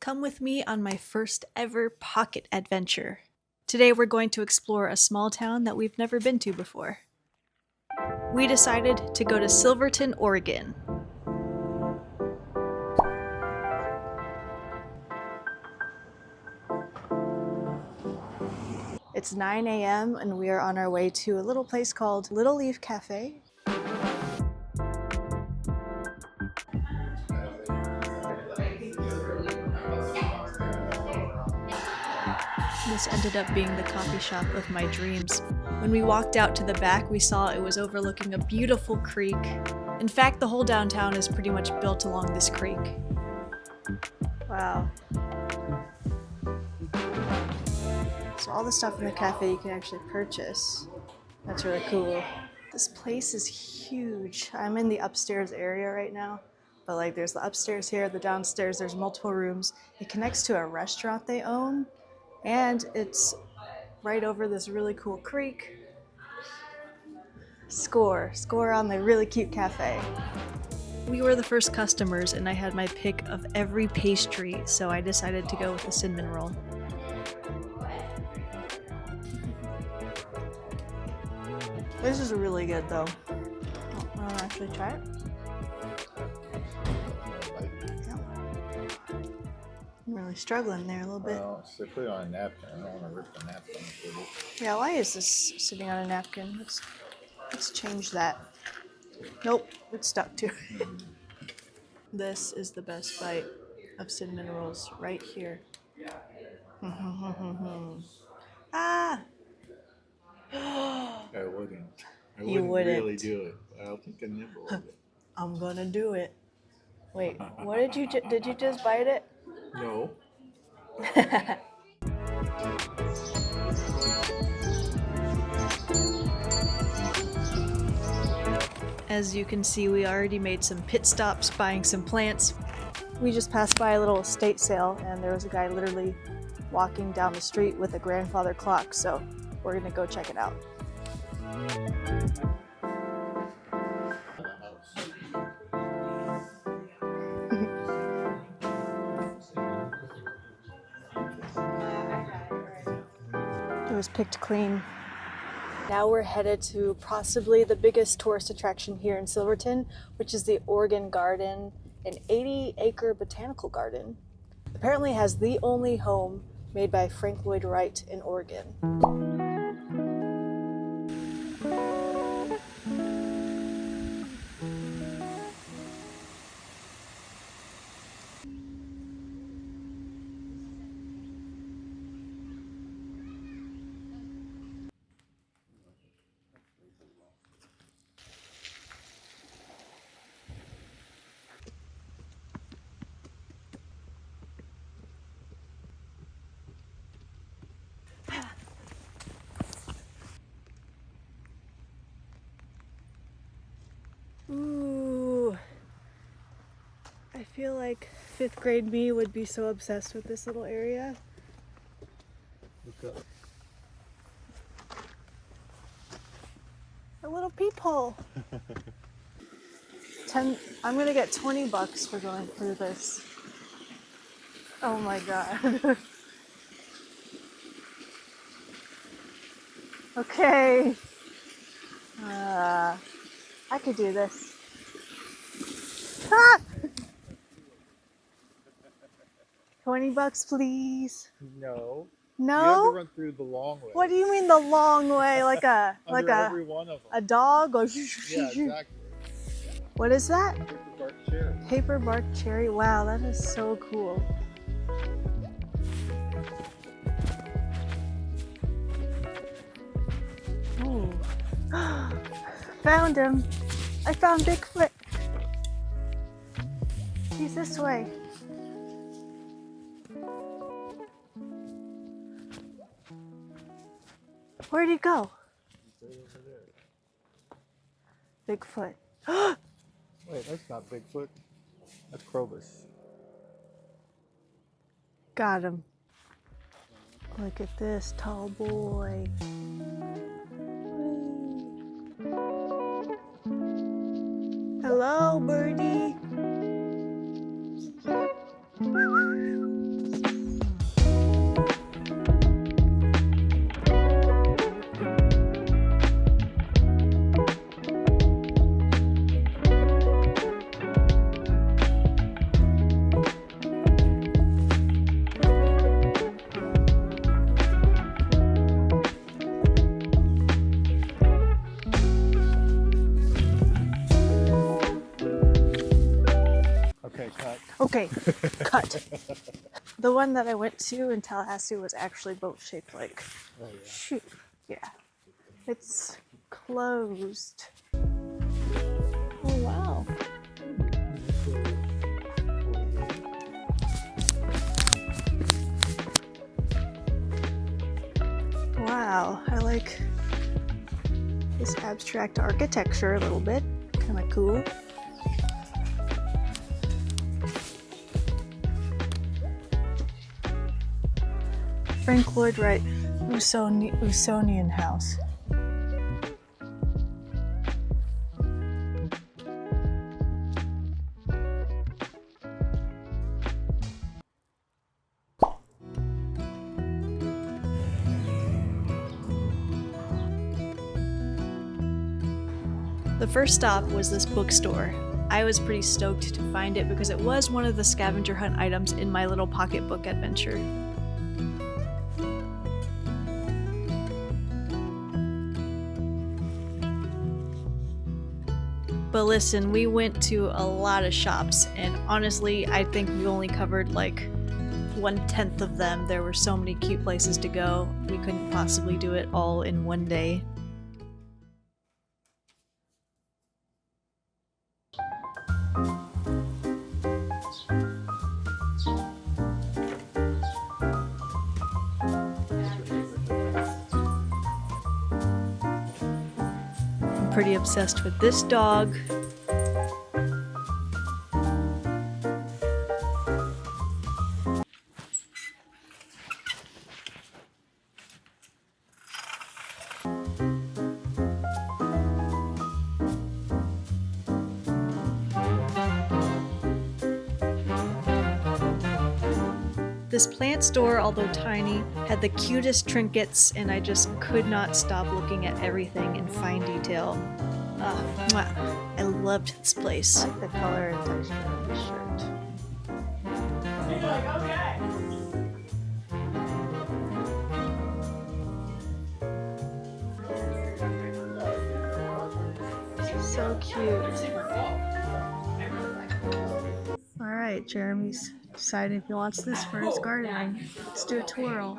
Come with me on my first ever pocket adventure. Today we're going to explore a small town that we've never been to before. We decided to go to Silverton, Oregon. It's 9 a.m. and we are on our way to a little place called Little Leaf Cafe. This ended up being the coffee shop of my dreams. When we walked out to the back, we saw it was overlooking a beautiful creek. In fact, the whole downtown is pretty much built along this creek. Wow. So all the stuff in the cafe you can actually purchase. That's really cool. This place is huge. I'm in the upstairs area right now. But like there's the upstairs here, the downstairs, there's multiple rooms. It connects to a restaurant they own. And it's right over this really cool creek. Score on the really cute cafe. We were the first customers and I had my pick of every pastry, so I decided to go with the cinnamon roll. This is really good though. I'll actually try it. I'm really struggling there a little bit. Well, so put it on a napkin. I don't want to rip the napkin. Yeah, why is this sitting on a napkin? Let's change that. Nope, it's stuck to it. This is the best bite of cinnamon rolls right here. Ah! I wouldn't. You wouldn't really do it. I'll take a nibble of it. I'm gonna do it. Wait, what did you just bite it? No. As you can see, we already made some pit stops buying some plants. We just passed by a little estate sale and there was a guy literally walking down the street with a grandfather clock, so we're gonna go check it out. It was picked clean. Now we're headed to possibly the biggest tourist attraction here in Silverton, which is the Oregon Garden, an 80-acre botanical garden. Apparently has the only home made by Frank Lloyd Wright in Oregon. Ooh, I feel like 5th grade me would be so obsessed with this little area. Look up. A little peephole. I'm gonna get $20 for going through this. Oh my god. Okay. I could do this. Ah! $20, please. No. No? You have to run through the long way. What do you mean the long way? Like a every one of them. a dog or Yeah, exactly. What is that? Paper bark cherry. Paper bark cherry. Wow, that is so cool. Ooh. Found him. I found Bigfoot. He's this way. Where'd he go? He's right over there. Bigfoot. Wait, that's not Bigfoot. That's Krobus. Got him. Look at this tall boy. Hello, birdie. Okay, cut. The one that I went to in Tallahassee was actually boat-shaped like. Oh, yeah. Shoot. Yeah. It's closed. Oh, wow. Wow, I like this abstract architecture a little bit. Kind of cool. Frank Lloyd Wright, Usonian House. The first stop was this bookstore. I was pretty stoked to find it because it was one of the scavenger hunt items in my little pocketbook adventure. But listen, we went to a lot of shops, and honestly, I think we only covered like 1/10 of them. There were so many cute places to go. We couldn't possibly do it all in one day. I'm pretty obsessed with this dog. This plant store, although tiny, had the cutest trinkets, and I just could not stop looking at everything in fine detail. Mwah. I loved this place. I like the color and texture of the shirt. So cute. Alright, Jeremy's deciding if he wants this for his gardening. Let's do a twirl.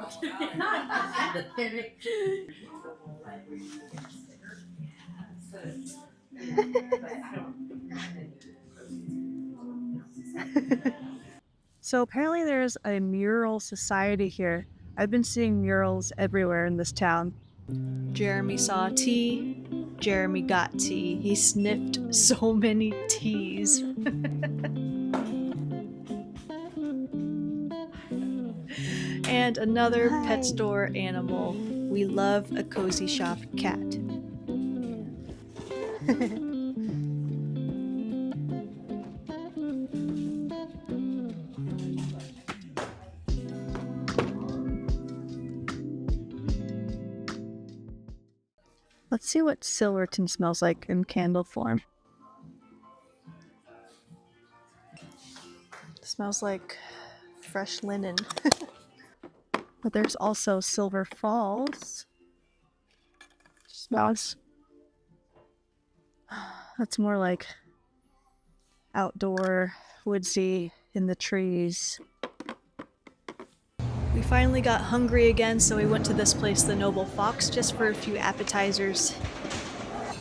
So apparently there's a mural society here. I've been seeing murals everywhere in this town. Jeremy saw tea. Jeremy got tea. He sniffed so many teas. And another pet store animal. We love a cozy shop cat. Let's see what Silverton smells like in candle form. Smells like fresh linen. But there's also Silver Falls. Smells. That's more like outdoor, woodsy, in the trees. We finally got hungry again, so we went to this place, the Noble Fox, just for a few appetizers.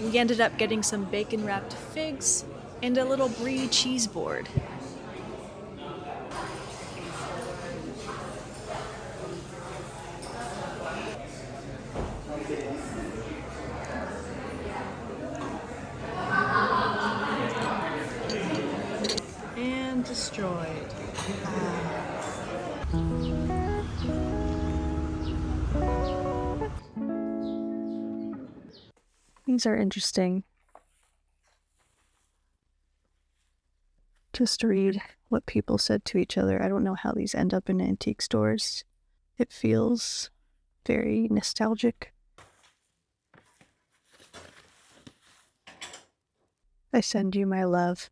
We ended up getting some bacon-wrapped figs and a little brie cheese board. And destroyed. These are interesting. Just to read what people said to each other. I don't know how these end up in antique stores. It feels very nostalgic. I send you my love.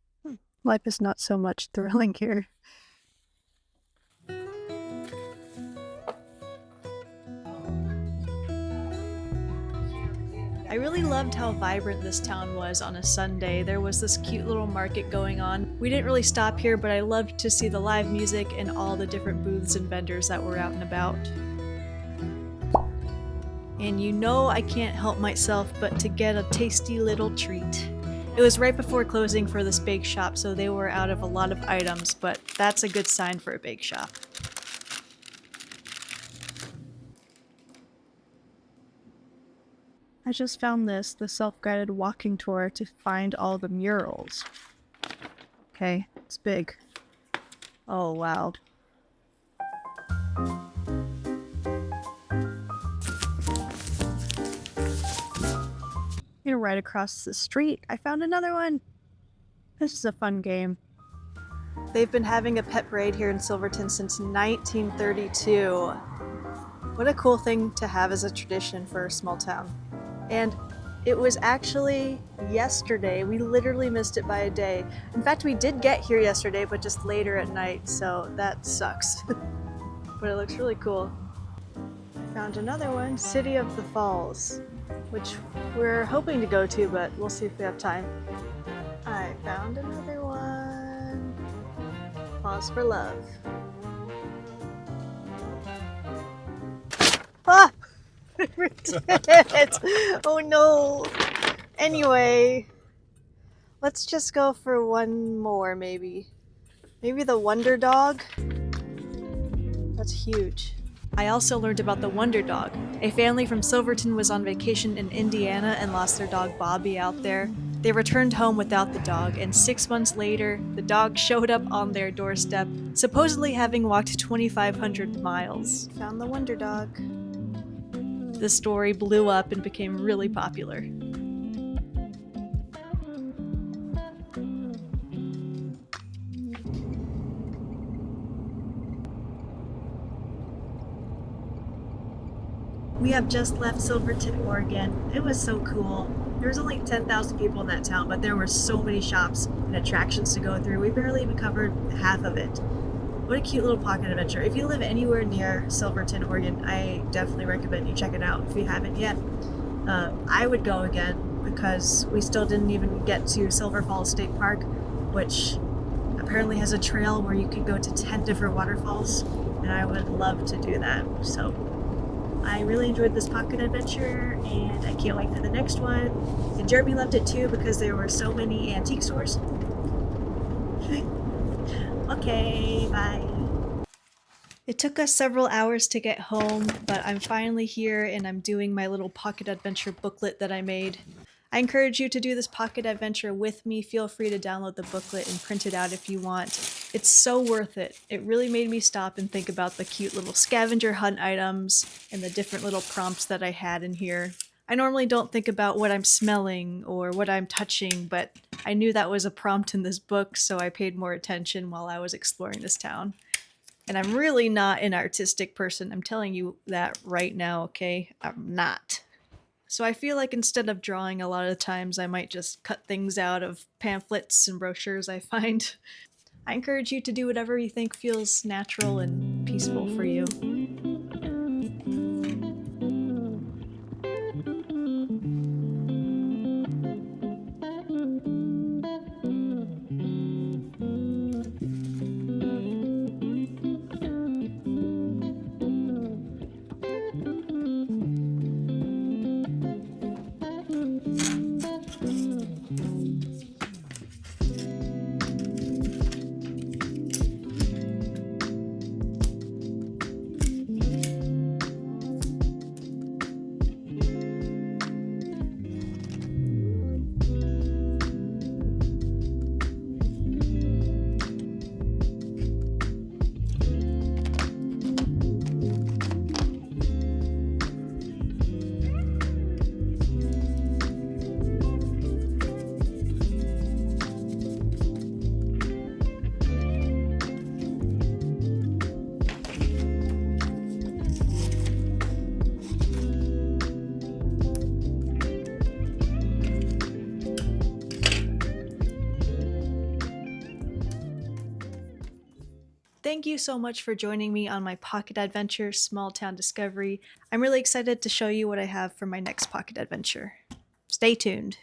Life is not so much thrilling here. I really loved how vibrant this town was on a Sunday. There was this cute little market going on. We didn't really stop here, but I loved to see the live music and all the different booths and vendors that were out and about. And you know I can't help myself but to get a tasty little treat. It was right before closing for this bake shop, so they were out of a lot of items, but that's a good sign for a bake shop. I just found this, the self-guided walking tour to find all the murals. Okay, it's big. Oh, wow. Right across the street, I found another one. This is a fun game. They've been having a pet parade here in Silverton since 1932. What a cool thing to have as a tradition for a small town. And it was actually yesterday. We literally missed it by a day. In fact, we did get here yesterday, but just later at night, so that sucks. But it looks really cool. I found another one, City of the Falls, which we're hoping to go to, but we'll see if we have time. I found another one. Pause for love. Ah! We did it! Oh no! Anyway, let's just go for one more, maybe. Maybe the Wonder Dog? That's huge. I also learned about the Wonder Dog. A family from Silverton was on vacation in Indiana and lost their dog Bobby out there. They returned home without the dog, and 6 months later, the dog showed up on their doorstep, supposedly having walked 2,500 miles. Found the Wonder Dog. The story blew up and became really popular. We have just left Silverton, Oregon. It was so cool. There was only 10,000 people in that town, but there were so many shops and attractions to go through. We barely even covered half of it. What a cute little pocket adventure. If you live anywhere near Silverton, Oregon, I definitely recommend you check it out if you haven't yet. I would go again because we still didn't even get to Silver Falls State Park, which apparently has a trail where you can go to 10 different waterfalls, and I would love to do that. So I really enjoyed this pocket adventure, and I can't wait for the next one. And Jeremy loved it too because there were so many antique stores. Okay, bye. It took us several hours to get home, but I'm finally here and I'm doing my little pocket adventure booklet that I made. I encourage you to do this pocket adventure with me. Feel free to download the booklet and print it out if you want. It's so worth it. It really made me stop and think about the cute little scavenger hunt items and the different little prompts that I had in here. I normally don't think about what I'm smelling or what I'm touching, but I knew that was a prompt in this book, so I paid more attention while I was exploring this town. And I'm really not an artistic person. I'm telling you that right now, okay? I'm not. So I feel like instead of drawing a lot of times, I might just cut things out of pamphlets and brochures I find. I encourage you to do whatever you think feels natural and peaceful for you. Thank you so much for joining me on my pocket adventure, Small Town Discovery. I'm really excited to show you what I have for my next pocket adventure. Stay tuned.